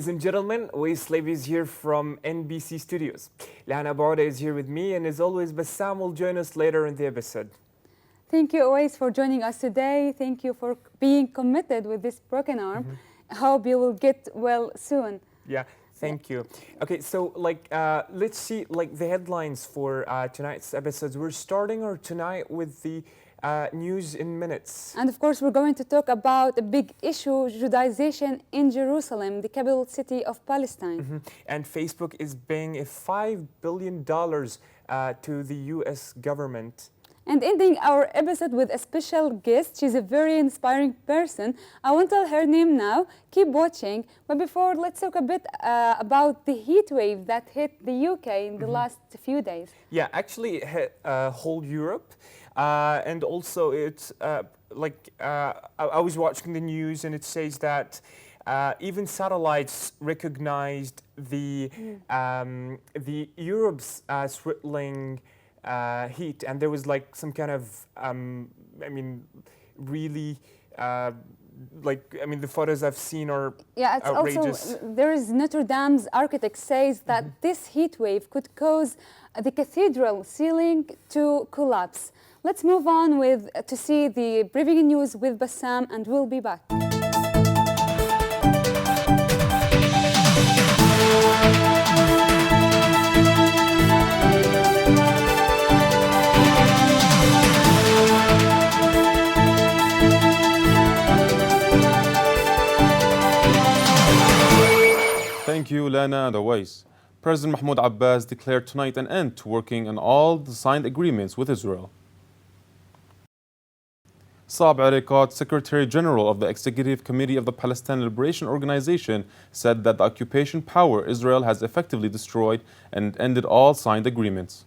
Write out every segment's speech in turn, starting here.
Ladies and gentlemen, Waislave is here from NBC Studios. Lana Bauda is here with me, and as always, Bassam will join us later in the episode. Thank you, Oais, for joining us today. Thank you for being committed with this broken arm. I hope you will get well soon. Yeah, thank you. Okay, so let's see the headlines for tonight's episodes. We're starting tonight with the news in minutes. And of course, we're going to talk about a big issue, Judaization in Jerusalem, the capital city of Palestine. And Facebook is paying a $5 billion to the U.S. government. And ending our episode with a special guest. She's a very inspiring person. I won't tell her name now. Keep watching. But before, let's talk a bit about the heat wave that hit the UK in the last few days. Yeah, actually it hit whole Europe. And also it's I was watching the news and it says that even satellites recognized the Europe's swirling heat, and there was some kind of really the photos I've seen are it's outrageous. Also there is Notre Dame's architect says that this heat wave could cause the cathedral ceiling to collapse. Let's move on to see the breaking news with Bassam, and we'll be back. Thank you, Lana and Awais. President Mahmoud Abbas declared tonight an end to working on all the signed agreements with Israel. Saab Arikat, Secretary General of the Executive Committee of the Palestine Liberation Organization, said that the occupation power Israel has effectively destroyed and ended all signed agreements.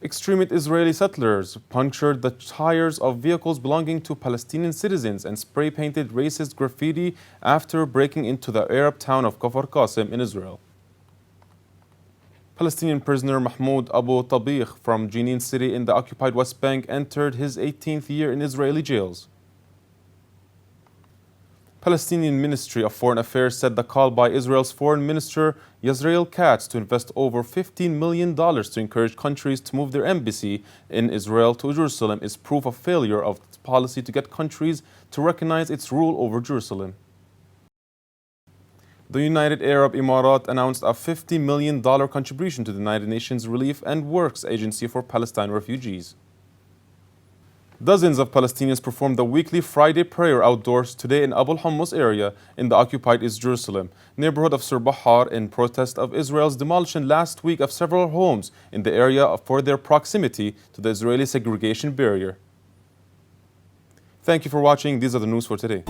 Extremist Israeli settlers punctured the tires of vehicles belonging to Palestinian citizens and spray-painted racist graffiti after breaking into the Arab town of Kfar Qasim in Israel. Palestinian prisoner Mahmoud Abu Tabigh from Jenin city in the occupied West Bank entered his 18th year in Israeli jails. Palestinian Ministry of Foreign Affairs said the call by Israel's Foreign Minister Yisrael Katz to invest over $15 million to encourage countries to move their embassy in Israel to Jerusalem is proof of failure of its policy to get countries to recognize its rule over Jerusalem. The United Arab Emirates announced a $50 million contribution to the United Nations Relief and Works Agency for Palestine refugees. Dozens of Palestinians performed the weekly Friday prayer outdoors today in Abu al-Hummus area in the occupied East Jerusalem neighborhood of Sur Bahar in protest of Israel's demolition last week of several homes in the area for their proximity to the Israeli segregation barrier. Thank you for watching. These are the news for today.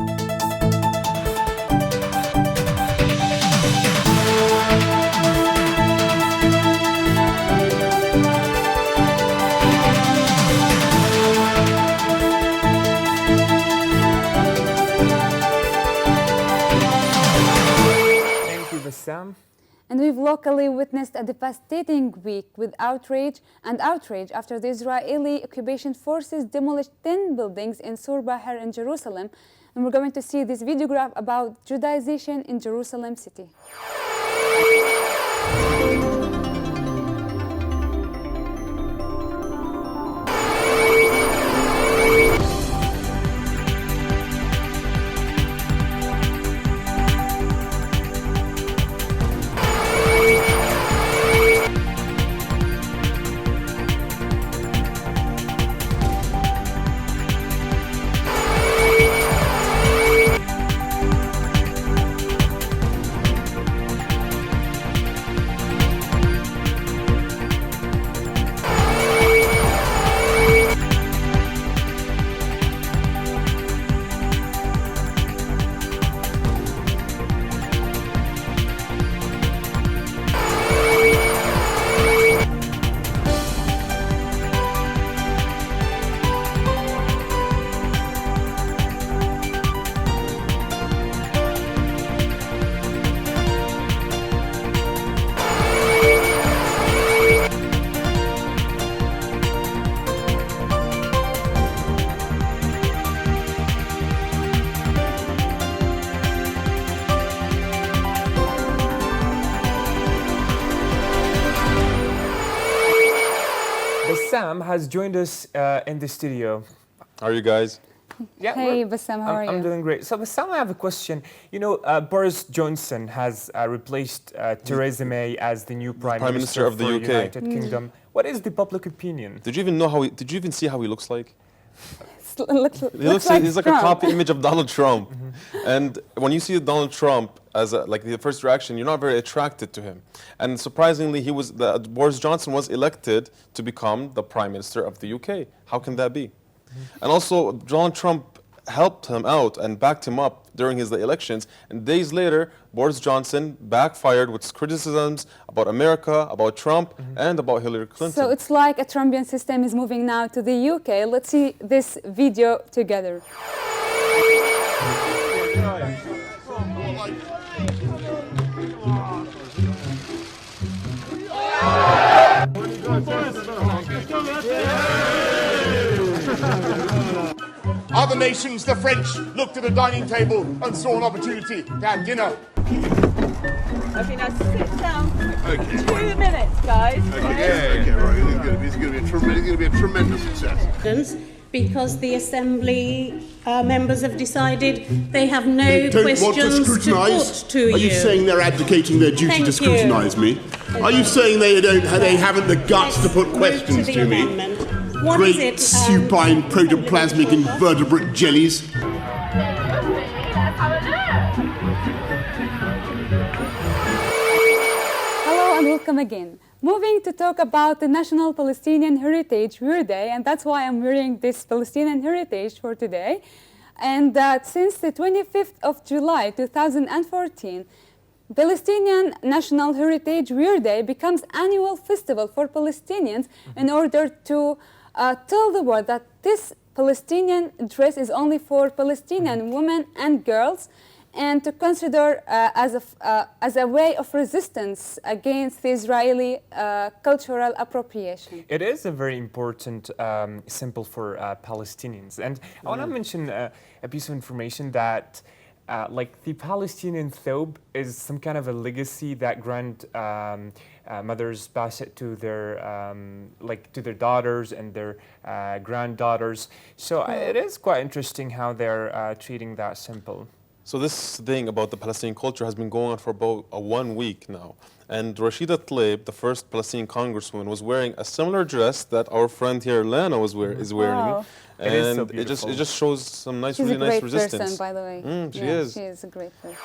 And we've locally witnessed a devastating week with outrage after the Israeli occupation forces demolished 10 buildings in Sur Bahar in Jerusalem. And we're going to see this videograph about Judaization in Jerusalem city. Bassam has joined us in the studio. How are you guys? Yeah, Hey, Bassam, how are you? I'm doing great. So, Bassam, I have a question. You know, Boris Johnson has replaced Theresa May as the new Prime Minister of the for UK. United Kingdom. What is the public opinion? Did you even know how? Did you even see how he looks like? Looks like He's like Trump. a copy image of Donald Trump. And when you see Donald Trump as like the first reaction, you're not very attracted to him. And surprisingly, Boris Johnson was elected to become the Prime Minister of the UK. How can that be? And also, Donald Trump helped him out and backed him up during his elections. And days later, Boris Johnson backfired with criticisms about America, about Trump, and about Hillary Clinton. So it's like a Trumpian system is moving now to the UK. Let's see this video together. Other nations, the French, looked at a dining table and saw an opportunity to have dinner. Okay, now sit down. Okay. 2 minutes, guys. Okay, right. This is going to be a tremendous success. Because the Assembly members have decided they have no Don't want to questions to scrutinise? put to you. Are you saying they're abdicating their duty Thank to scrutinise me? Are you saying they haven't the guts to put questions Move to the me? amendment. What Great is it? supine protoplasmic invertebrate jellies. Hello and welcome again. Moving to talk about the National Palestinian Heritage Wear Day, and that's why I'm wearing this Palestinian heritage for today. And since the 25th of July 2014, Palestinian National Heritage Wear Day becomes annual festival for Palestinians in order to tell the world that this Palestinian dress is only for Palestinian women and girls, and to consider as a way of resistance against the Israeli cultural appropriation. It is a very important symbol for Palestinians. And I want to mention a piece of information that like the Palestinian thobe is some kind of a legacy that mothers pass it to their to their daughters and their granddaughters. So it is quite interesting how they're treating that symbol. So this thing about the Palestinian culture has been going on for about 1 week now. And Rashida Tlaib, the first Palestinian congresswoman, was wearing a similar dress that our friend here, Lana, is wearing. Wow. And It is so beautiful. it just shows some nice, She's really a great nice resistance. person, by the way. She Yeah, is. She is a great person.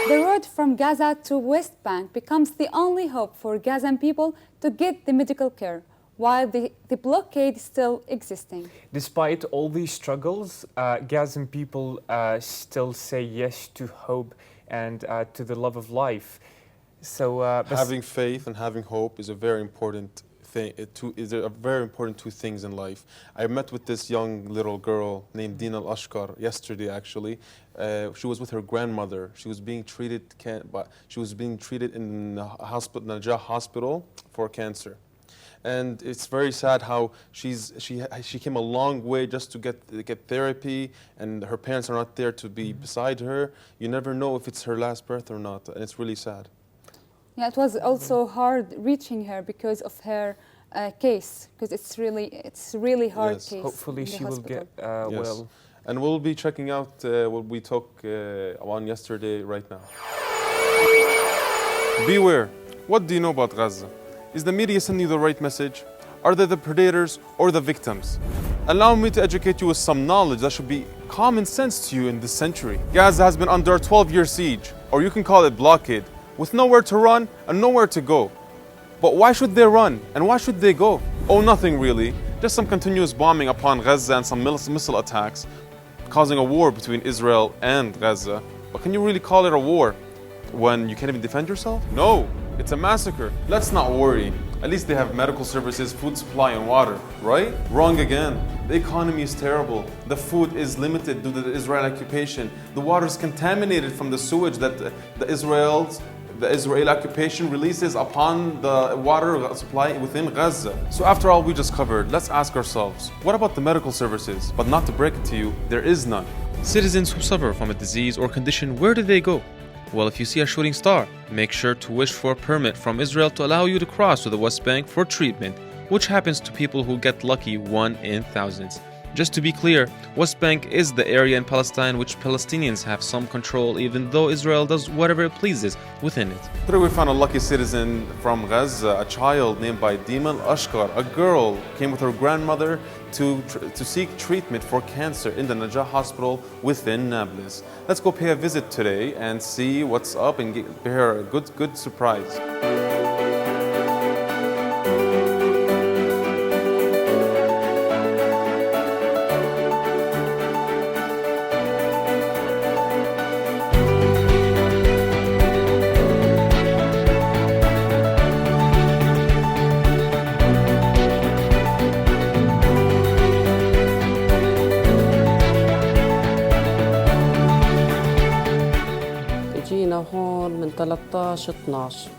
The road from Gaza to West Bank becomes the only hope for Gazan people to get the medical care, while the blockade is still existing. Despite all these struggles, Gazan people still say yes to hope and to the love of life. So Having faith and having hope is a very important thing. Is a very important two things in life. I met with this young little girl named Dina Al-Ashkar yesterday. Actually, she was with her grandmother. She was being treated. She was being treated in the hospital, An-Najah Hospital, for cancer. And it's very sad how she came a long way just to get therapy, and her parents are not there to be beside her. You never know if it's her last breath or not, and it's really sad. Yeah, it was also hard reaching her because of her case, because it's really hard Yes. case. hopefully in the she will hospital. get Yes. well. And we'll be checking out what we took on yesterday right now. Beware. What do you know about Gaza? Is the media sending you the right message? Are they the predators or the victims? Allow me to educate you with some knowledge that should be common sense to you in this century. Gaza has been under a 12-year siege, or you can call it blockade, with nowhere to run and nowhere to go. But why should they run and why should they go? Oh, nothing really. Just some continuous bombing upon Gaza and some missile attacks, causing a war between Israel and Gaza. But can you really call it a war when you can't even defend yourself? No, it's a massacre. Let's not worry. At least they have medical services, food supply and water, right? Wrong again. The economy is terrible. The food is limited due to the Israeli occupation. The water is contaminated from the sewage that the Israeli occupation releases upon the water supply within Gaza. So after all we just covered, let's ask ourselves, what about the medical services? But not to break it to you, there is none. Citizens who suffer from a disease or condition, where do they go? Well, if you see a shooting star, make sure to wish for a permit from Israel to allow you to cross to the West Bank for treatment, which happens to people who get lucky 1 in thousands. Just to be clear, West Bank is the area in Palestine which Palestinians have some control, even though Israel does whatever it pleases within it. Today we found a lucky citizen from Gaza, a child named by Dima al-Ashkar. A girl came with her grandmother to seek treatment for cancer in the Najah hospital within Nablus. Let's go pay a visit today and see what's up and give her a good surprise.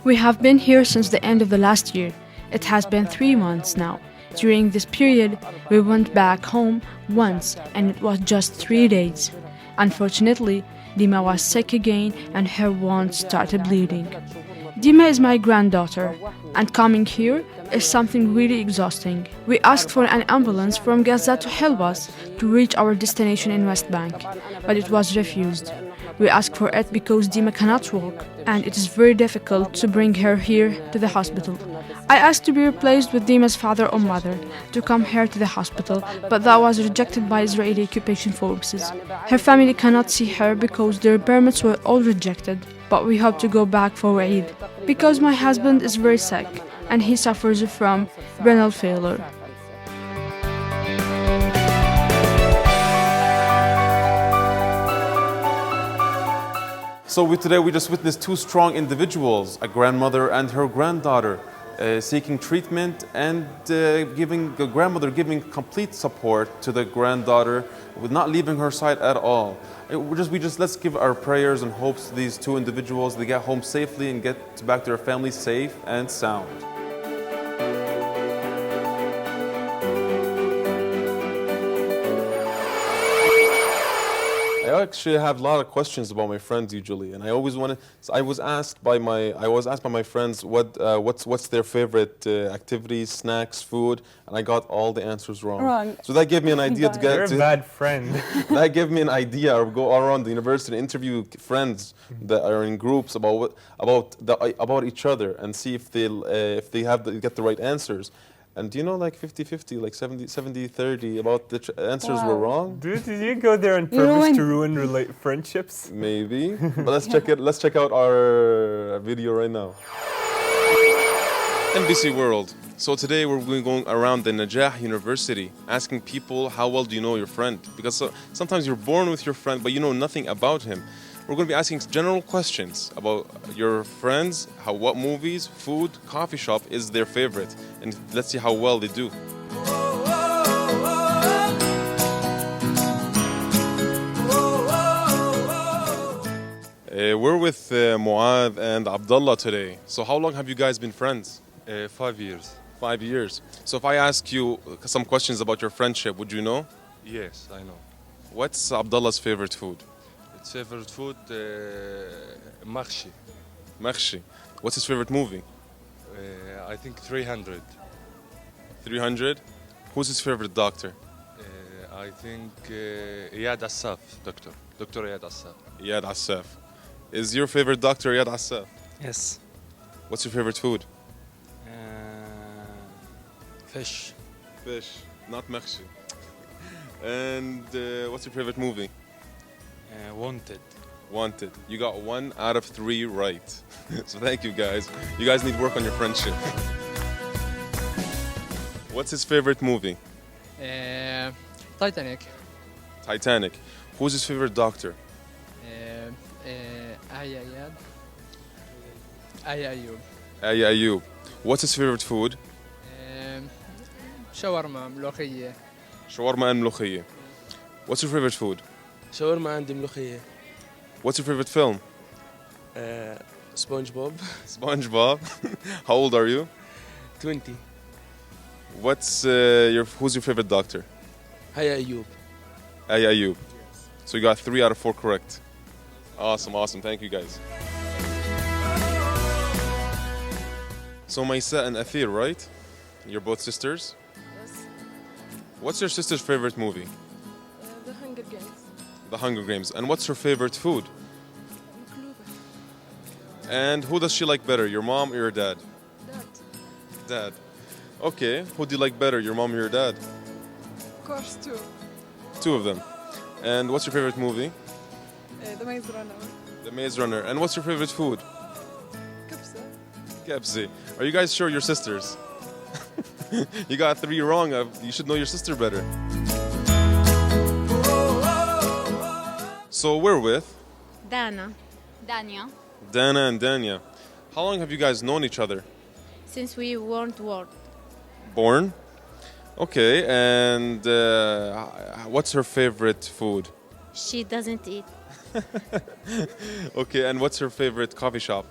We have been here since the end of the last year. It has been 3 months now. During this period, we went back home once and it was just 3 days. Unfortunately, Dima was sick again and her wound started bleeding. Dima is my granddaughter, and coming here is something really exhausting. We asked for an ambulance from Gaza to help us to reach our destination in West Bank, but it was refused. We asked for it because Dima cannot walk, and it is very difficult to bring her here to the hospital. I asked to be replaced with Dima's father or mother to come here to the hospital, but that was rejected by Israeli occupation forces. Her family cannot see her because their permits were all rejected, but we hope to go back for Eid. Because my husband is very sick, and he suffers from renal failure. So today we just witnessed two strong individuals, a grandmother and her granddaughter, seeking treatment and giving the grandmother giving complete support to the granddaughter, with not leaving her side at all. Let's give our prayers and hopes to these two individuals. They get home safely and get back to their families safe and sound. I actually have a lot of questions about my friends usually, and I was asked by my friends what's their favorite activities, snacks, food, and I got all the answers wrong. So that gave me an idea to get. You're a bad friend. That gave me an idea. Or go around the university and interview friends that are in groups about each other and see if they get the right answers. And do you know, like 50-50, like 70-30 about the answers were wrong? Dude, did you go there on purpose to ruin friendships? Maybe. But let's check out our video right now. NBC World. So today we're going around the An-Najah University, asking people how well do you know your friend? Because sometimes you're born with your friend, but you know nothing about him. We're going to be asking general questions about your friends, what movies, food, coffee shop is their favorite, and let's see how well they do. We're with Muad and Abdullah today. So how long have you guys been friends? 5 years. 5 years. So if I ask you some questions about your friendship, would you know? Yes, I know. What's Abdullah's favorite food? Its favorite food, mahshi. Mahshi. What's his favorite movie? I think 300. 300? Who's his favorite doctor? I think Iyad Assaf, doctor. Dr. Iyad Assaf. Iyad Assaf. Is your favorite doctor Iyad Assaf? Yes. What's your favorite food? Fish. Fish, not makhshi. And what's your favorite movie? Wanted. Wanted. You got 1 out of 3 right. So thank you guys. You guys need to work on your friendship. What's his favorite movie? Titanic. Titanic. Who's his favorite doctor? Ayayad. Ayayub. Aya Ayub. What's his favorite food? شاورما ملوخية. Shawarma and mlokhiyya. What's your favorite food? شاورما عندي ملوخية. What's your favorite film? سبونج بوب. SpongeBob. How old are you? 20. Who's your favorite doctor? هيا أيوب. Aya Ayub. So you got 3 out of 4 correct. Awesome, awesome. Thank you guys. So Maisa and Athir, right? You're both sisters? Yes. What's your sister's favorite movie? The Hunger Games. The Hunger Games. And what's her favorite food? And who does she like better, your mom or your dad? Dad. Okay. Who do you like better, your mom or your dad? Of course, too. 2 of them. And what's your favorite movie? The Maze Runner. The Maze Runner. And what's your favorite food? Kabsa. Kebsi. Are you guys sure you're sisters? You got 3 wrong. You should know your sister better. So we're with Dana. Dania. Dana and Danya. How long have you guys known each other? Since we weren't Born? Okay, and what's her favorite food? she doesn't eat. Okay, and what's her favorite coffee shop?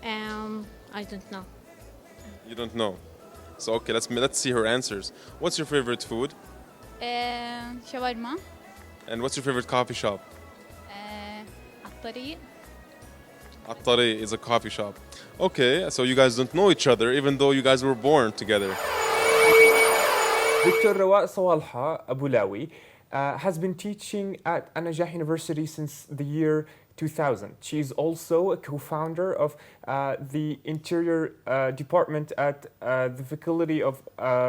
I don't know. You don't know. So okay, let's see her answers. What's your favorite food? Shawarma. And what's your favorite coffee shop? الطريق. At-Tari is a coffee shop. Okay, so you guys don't know each other even though you guys were born together. Dr. Rowa Sawalha Abulawi has been teaching at An-Najah University since the year 2000. She is also a co-founder of the Interior Department at the Faculty of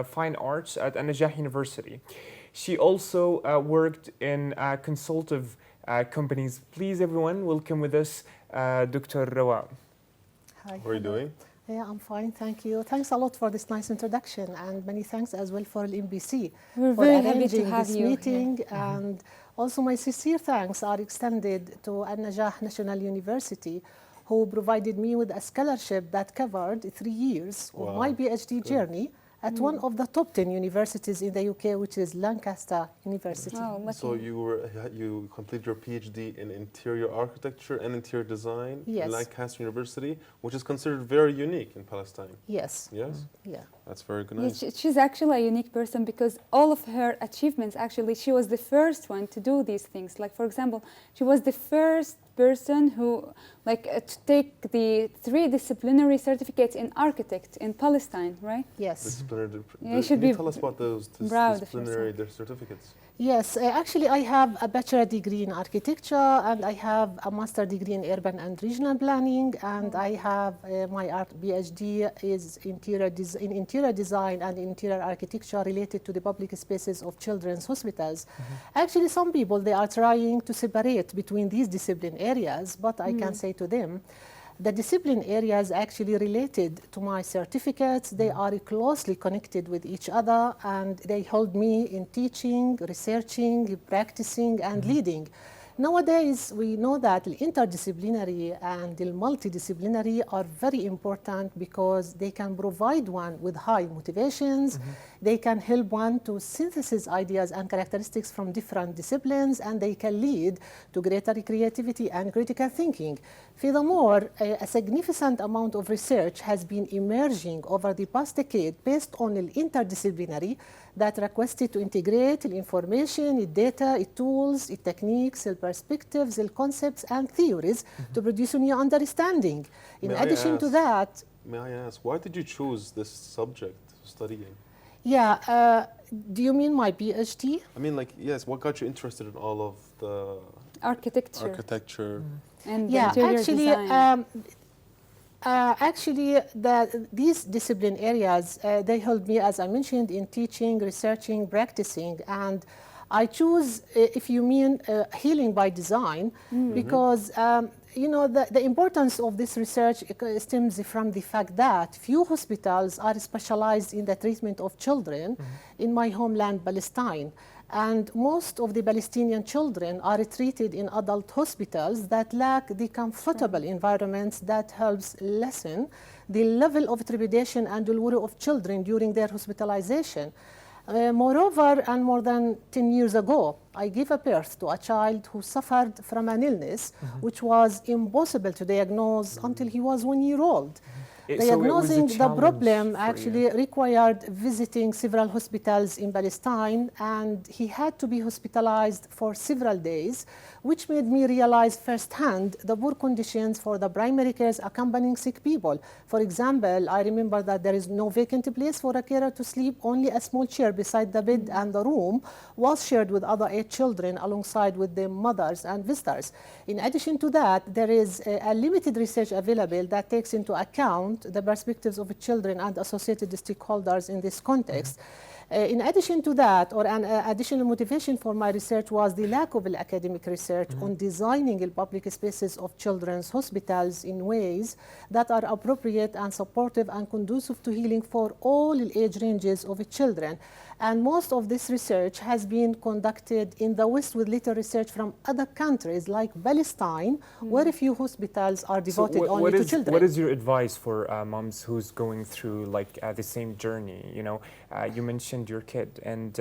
Fine Arts at An-Najah University. She also worked in consultative companies. Please, everyone, welcome with us Dr. Rowa. Hi. How are you doing? Yeah, I'm fine, thank you. Thanks a lot for this nice introduction, and many thanks as well for MBC We're for very happy arranging to have this you meeting. And also my sincere thanks are extended to An-Najah National University, who provided me with a scholarship that covered 3 years of my PhD journey at one of the top 10 universities in the UK, which is Lancaster University. Oh, So you completed your PhD in interior architecture and interior design Yes. in Lancaster University, which is considered very unique in Palestine. Yes. Yes? Yeah. That's very good. Yeah, she's actually a unique person because all of her achievements, actually, she was the first one to do these things. Like, for example, she was the first person who, to take the 3 disciplinary certificates in architect in Palestine, right? Yes. Disciplinary. Yeah, you should Can you be tell us about those proud of disciplinary certificates? Yes, actually I have a bachelor degree in architecture, and I have a master degree in urban and regional planning, and I have my PhD is in interior design and interior architecture related to the public spaces of children's hospitals. Actually, some people, they are trying to separate between these discipline areas, but I can say to them, the discipline areas actually related to my certificates. They are closely connected with each other, and they hold me in teaching, researching, practicing, and leading. Nowadays, we know that the interdisciplinary and the multidisciplinary are very important because they can provide one with high motivations. They can help one to synthesize ideas and characteristics from different disciplines, and they can lead to greater creativity and critical thinking. Furthermore, a significant amount of research has been emerging over the past decade based on the interdisciplinary that requested to integrate the information, the data, the tools, the techniques, the perspectives, the concepts, and theories to produce a new understanding. In addition to that, may I ask, why did you choose this subject studying? Yeah, Do you mean my PhD? I mean, like, yes, what got you interested in all of the Architecture. And the Yeah, interior design. Actually, these discipline areas, they help me, as I mentioned, in teaching, researching, practicing. And I choose, if you mean healing by design, because you know, the importance of this research stems from the fact that few hospitals are specialized in the treatment of children in my homeland, Palestine. And most of the Palestinian children are treated in adult hospitals that lack the comfortable environments that helps lessen the level of trepidation and worry of children during their hospitalization. Moreover, and more than 10 years ago, I gave a birth to a child who suffered from an illness which was impossible to diagnose until he was 1 year old. Diagnosing the problem actually required visiting several hospitals in Palestine, and he had to be hospitalized for several days, which made me realize firsthand the poor conditions for the primary cares accompanying sick people. For example, I remember that there is no vacant place for a carer to sleep, only a small chair beside the bed, and the room was shared with other 8 children alongside with their mothers and visitors. In addition to that, there is a limited research available that takes into account the perspectives of children and associated stakeholders in this context. In addition to that, or an additional motivation for my research was the lack of academic research on designing public spaces of children's hospitals in ways that are appropriate and supportive and conducive to healing for all age ranges of children. And most of this research has been conducted in the West with little research from other countries like Palestine, where a few hospitals are devoted only to children. What is your advice for moms who's going through like the same journey? You know, you mentioned your kid, and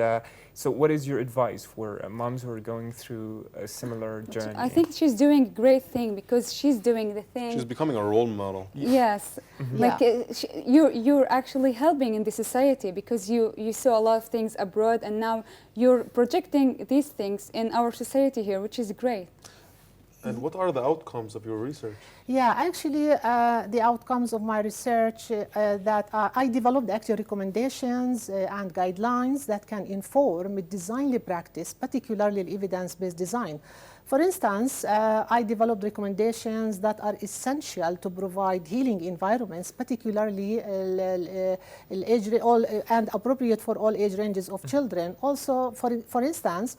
so what is your advice for moms who are going through a similar journey? I think she's doing a great thing because she's doing the thing. She's becoming a role model. Yes, like you're actually helping in the society because you saw a lot of things abroad, and now you're projecting these things in our society here, which is great. And what are the outcomes of your research? Yeah, actually, the outcomes of my research that I developed actually recommendations and guidelines that can inform design practice, particularly evidence-based design. For instance, I developed recommendations that are essential to provide healing environments, particularly and appropriate for all age ranges of children. Also, for instance,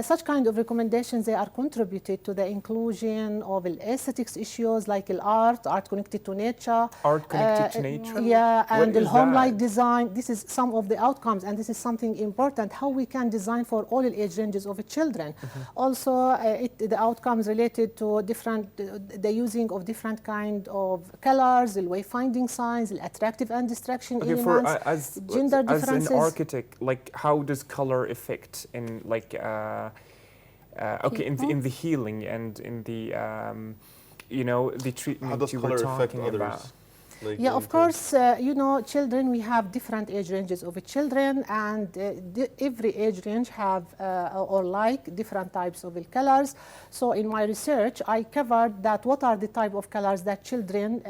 such kind of recommendations, they are contributed to the inclusion of aesthetics issues like art connected to nature. Art connected to nature? Yeah, and the home-like design. This is some of the outcomes, and this is something important, how we can design for all age ranges of children. Also, the outcomes related to the using of different kind of colors, the wayfinding signs, the attractive and distraction elements, gender differences. As an architect, like how does color affect in like in the healing and in the you know, the treatment you were talking about? Like yeah, of course, you know, children, we have different age ranges of children, and every age range have or like different types of colors. So in my research, I covered that what are the type of colors that children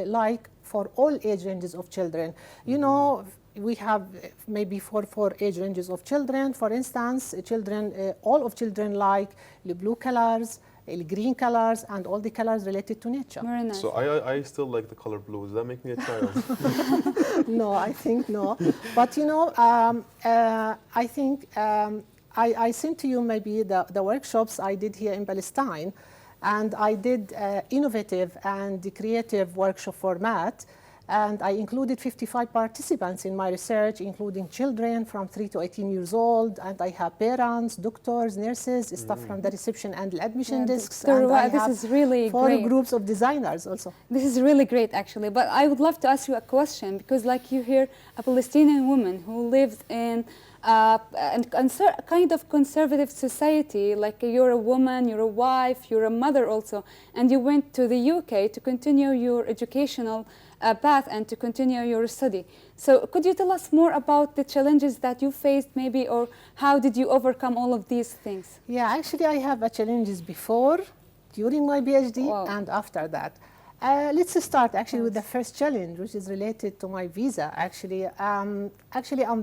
like for all age ranges of children. You know, we have maybe four age ranges of children. For instance, all of children like the blue colors, green colors, and all the colors related to nature. Very nice. So I still like the color blue. Does that make me a child? No, I think no. But you know, I think I sent to you maybe the workshops I did here in Palestine, and I did innovative and creative workshop format. And I included 55 participants in my research, including children from 3 to 18 years old. And I have parents, doctors, nurses, staff from the reception and the admission desks. And I have this is really 4 great. groups of designers also. This is really great, actually. But I would love to ask you a question, because like you hear a Palestinian woman who lives in a kind of conservative society, like you're a woman, you're a wife, you're a mother also, and you went to the UK to continue your educational path and to continue your study. So could you tell us more about the challenges that you faced maybe, or how did you overcome all of these things? Yeah, actually I have challenges before, during my PhD, and after that. Let's start actually with the first challenge, which is related to my visa. Actually, I'm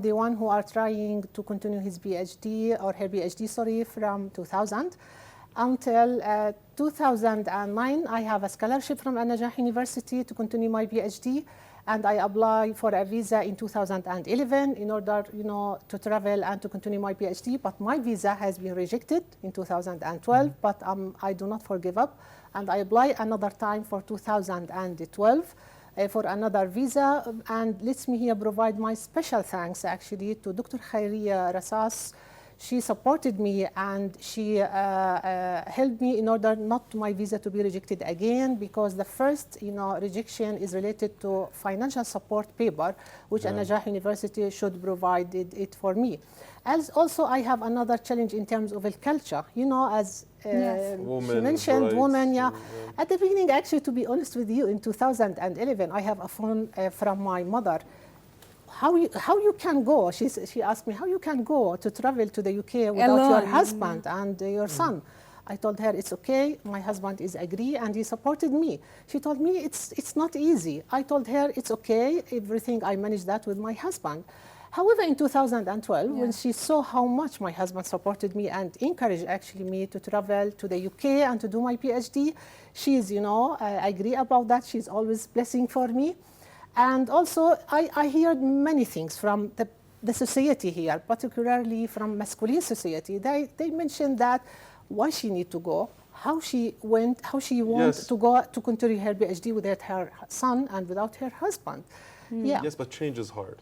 the one who are trying to continue his PhD or her PhD, sorry, from 2000 until 2009. I have a scholarship from An-Najah University to continue my PhD, and I applied for a visa in 2011 in order, to travel and to continue my PhD. But my visa has been rejected in 2012. But I do not forgive up, and I apply another time for 2012 for another visa. And let me here provide my special thanks actually to Dr. Khayriya Rasas. She supported me and she helped me in order not my visa to be rejected again, because the first rejection is related to financial support paper, which An-Najah University should provide it for me. As also I have another challenge in terms of the culture, as she mentioned, women, At the beginning, actually, to be honest with you, in 2011, I have a phone from my mother. How you can go? She asked me, how you can go to travel to the UK without your husband and your son? I told her it's okay. My husband is agree and he supported me. She told me it's not easy. I told her it's okay. Everything I managed that with my husband. However, in 2012, when she saw how much my husband supported me and encouraged actually me to travel to the UK and to do my PhD, she's agree about that. She's always blessing for me. And also, I heard many things from the society here, particularly from masculine society. They mentioned that why she need to go, how she went, how she wants to go to continue her PhD without her son and without her husband. Yes, but change is hard.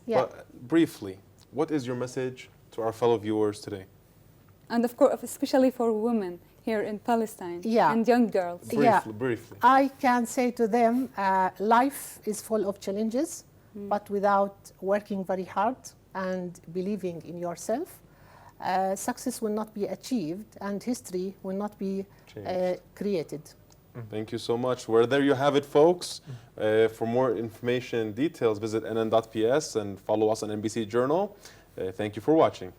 But briefly, what is your message to our fellow viewers today? And of course, especially for women here in Palestine and young girls. Briefly. I can say to them, life is full of challenges, but without working very hard and believing in yourself, success will not be achieved and history will not be created. Thank you so much. Well, there you have it, folks. For more information and details, visit nn.ps and follow us on NBC Journal. Thank you for watching.